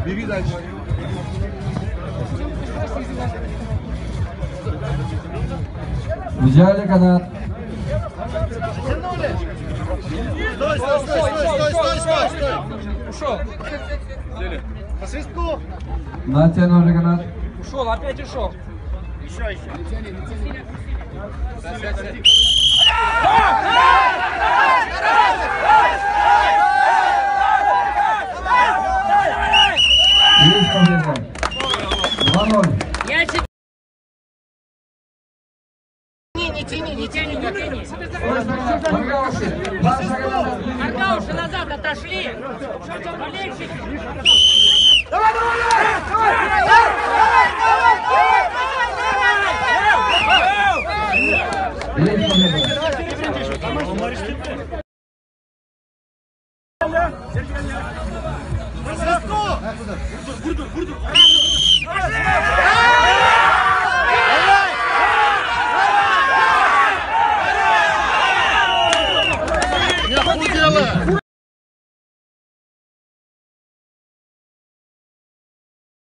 Беги дальше. Взяли канат. Стой, стой, стой, стой, стой, стой, стой. Ушел. По свистку. Натянули канат. Ушел, опять ушел. Еще. Есть победа. 2-0. Не тяни. Аргауши назад отошли. Болельщики. Я хуй делаю.